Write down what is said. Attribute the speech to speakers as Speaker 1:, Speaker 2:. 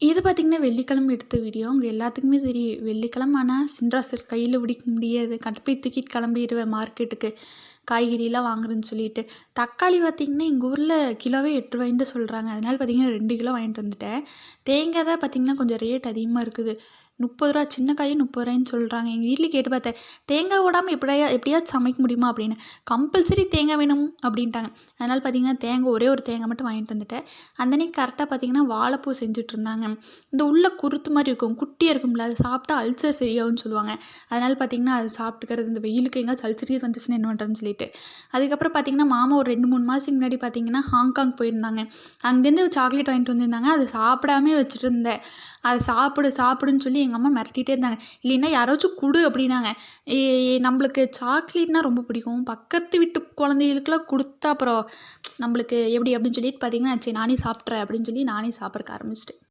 Speaker 1: இது பார்த்தீங்கன்னா, வெள்ளிக்கிழமை எடுத்த வீடியோ. உங்க எல்லாத்துக்குமே தெரியும். வெள்ளிக்கிழம ஆனா சின்ரா சில்க் கையில பிடிக்க முடியாது. போய் தூக்கிட்டு கிளம்பிருவேன் மார்க்கெட்டுக்கு. காய்கறிலாம் வாங்குறேன்னு சொல்லிட்டு. தக்காளி பார்த்தீங்கன்னா, எங்க ஊர்ல கிலோவே ரூ. 8 தான் சொல்றாங்க. அதனால பார்த்தீங்கன்னா, 2 கிலோ வாங்கிட்டு வந்துட்டேன். தேங்காய் தான் பார்த்தீங்கன்னா, கொஞ்சம் ரேட் அதிகமா இருக்குது. ரூ. 30 சின்ன காயும் ரூ. 30ன்னு சொல்றாங்க. எங்க வீட்ல கேட்டு பார்த்தேன். தேங்காய் போடாம எப்படியாவது சமைக்க முடியுமா? அப்படின்னு. கம்பல்சரி தேங்காய் வேணும் அப்படின்ட்டாங்க. அதனால பார்த்தீங்கன்னா, ஒரே ஒரு தேங்காய் மட்டும் வாங்கிட்டு வந்துட்டேன். அந்த அன்னைக்கு கரெக்ட்டா பார்த்தீங்கன்னா, வாழைப்பூ செஞ்சுட்ருந்தாங்க. இந்த உள்ள குருத்து மாரி இருக்கும். குட்டியா இருக்கும்ல, அது சாப்பிட்டா அல்சர் சரியாகும்னு சொல்லுவாங்க. அதனால பார்த்தீங்கன்னா, அது சாப்பிட்டுக்கிறது. இந்த வெயிலுக்கு எங்கேயாச்சும் அல்சர் வந்துச்சுன்னா என்ன பண்ணுறதுன்னு சொல்லிட்டு. அதுக்கப்புறம் பார்த்தீங்கன்னா, மாமா ஒரு 2, 3 மாதத்துக்கு முன்னாடி பார்த்தீங்கன்னா, ஹாங்காங் போயிருந்தாங்க. அங்கேருந்து சாக்லேட் வாங்கிட்டு வந்திருந்தாங்க. அத சாப்பிடாமயே வச்சுட்டு இருந்தேன். அத சாப்பிடுன்னு சொல்லி எங்க அம்மா மிரட்டிட்டே இருந்தாங்க. இல்லைன்னா யாராச்சும் குடு அப்படின்னாங்க. எ நம்மளுக்கு சாக்லேட்னா ரொம்ப பிடிக்கும். பக்கத்து வீட்டு குழந்தைகளுக்குலாம் குடுத்தா அப்புறம் நம்மளுக்கு எப்படி அப்படின்னு சொல்லிட்டு பார்த்தீங்கன்னா, சரி நானே சாப்பிட்றேன் அப்படின்னு சொல்லி நானே சாப்பிட்றக்கு ஆரம்பிச்சுட்டேன்.